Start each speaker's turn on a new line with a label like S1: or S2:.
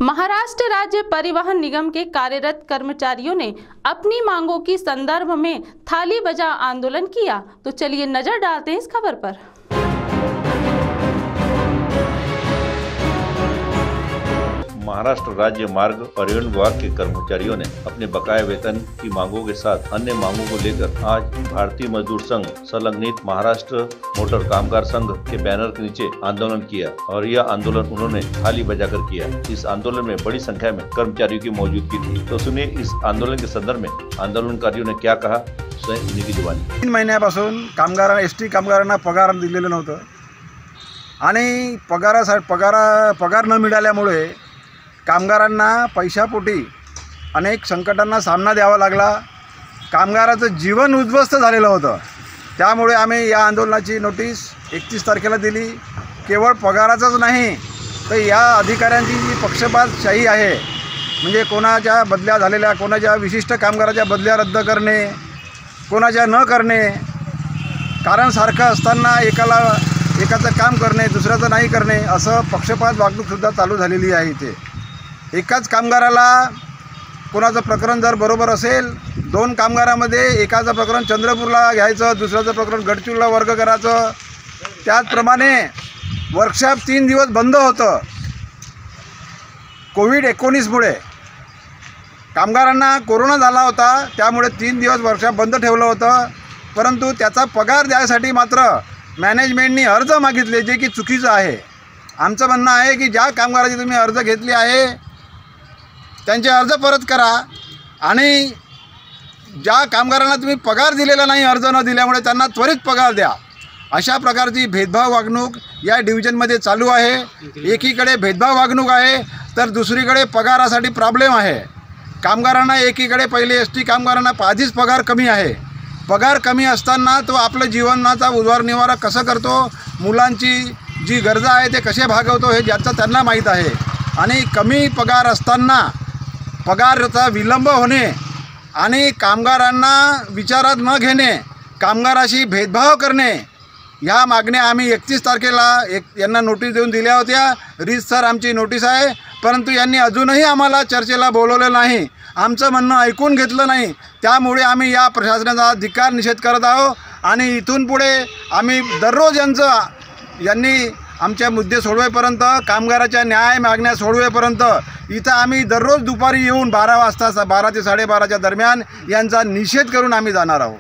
S1: महाराष्ट्र राज्य परिवहन निगम के कार्यरत कर्मचारियों ने अपनी मांगों की संदर्भ में थाली बजा आंदोलन किया। तो चलिए नजर डालते हैं इस खबर पर।
S2: महाराष्ट्र राज्य मार्ग परिवहन विभाग के कर्मचारियों ने अपने बकाया वेतन की मांगों के साथ अन्य मांगों को लेकर आज भारतीय मजदूर संघ संलग्नित महाराष्ट्र मोटर कामगार संघ के बैनर के नीचे आंदोलन किया और यह आंदोलन उन्होंने थाली बजाकर किया। इस आंदोलन में बड़ी संख्या में कर्मचारियों की मौजूदगी थी। तो सुनिए इस आंदोलन के संदर्भ में आंदोलनकारियों ने क्या कहा, उन्हीं की जुबानी।
S3: 3 महिन्यापासून कामगारांना एसटी कामगारांना पगार दिलेलं नव्हतं आणि पगार न मिळाल्यामुळे कामगारांना पैशापोटी अनेक संकटांना सामना द्यावा लागला। कामगाराचं जीवन उद्ध्वस्त झालेलं होतं। त्यामुळे आम्ही या आंदोलनाची नोटीस 31 तारखेला दिली। केवळ पगाराचंच नाही तर या अधिकाऱ्यांची जी पक्षपातशाही आहे, म्हणजे कोणाच्या बदल्या झालेल्या, कोणाच्या विशिष्ट कामगाराच्या बदल्या रद्द करणे, कोणाच्या न करणे, कारण सारखं असताना एकाचं काम करणे दुसऱ्याचं नाही करणे, असं पक्षपात वागणूकसुद्धा चालू झालेली आहे। इथे एकाच कामगाराला कोणाचं प्रकरण जर बरोबर असेल, 2 कामगारामध्ये एकाचं प्रकरण चंद्रपूरला घ्यायचं, दुसऱ्याचं प्रकरण गडचिरोलीला वर्ग करायचं। त्याचप्रमाणे वर्कशॉप 3 दिवस बंद होतं। कोविड-19मुळे कामगारांना कोरोना झाला होता, त्यामुळे 3 दिवस वर्कशॉप बंद ठेवलं होतं। परंतु त्याचा पगार द्यायसाठी मात्र मॅनेजमेंटनी अर्ज मागितले, जे की चुकीचं आहे। आमचं म्हणणं आहे की ज्या कामगाराचे तुम्ही अर्ज घेतले आहे त्यांचे अर्ज परत करा आणि ज्या कामगारांना तुम्ही पगार दिलेला नाही अर्ज न दिल्यामुळे त्यांना त्वरित पगार द्या। अशा प्रकारची भेदभाव वागणूक या डिव्हिजनमध्ये चालू आहे। एकीकडे भेदभाव वागणूक आहे तर दुसरीकडे पगारासाठी प्रॉब्लेम आहे। कामगारांना एकीकडे पहिले एसटी कामगारांना आधीच पगार कमी आहे। पगार कमी असताना तो आपलं जीवनाचा उदरनिर्वाह कसं करतो, मुलांची जी गरजा आहे ते कसे भागवतो हे ज्याचं त्यांना माहीत आहे। आणि कमी पगार असताना पगाराचा विलंब होणे आणि कामगारांना विचारात न घेणे, कामगाराशी भेदभाव करणे, ह्या मागण्या आम्ही 31 तारखेला यांना नोटीस देऊन दिल्या होत्या। रीतसर आमची नोटीस आहे, परंतु यांनी अजूनही आम्हाला चर्चेला बोलवलं नाही, आमचं म्हणणं ऐकून घेतलं नाही। त्यामुळे आम्ही या प्रशासनाचा धिक्कार निषेध करत आहोत आणि इथून पुढे आम्ही दररोज यांनी आमच्या मुद्दे सोडवेपर्यंत, कामगाराच्या न्याय मागण्या सोडवेपर्यंत इथं आम्ही दररोज दुपारी येऊन 12 वाजता 12 ते 12:30च्या दरम्यान यांचा निषेध करून आम्ही जाणार आहोत।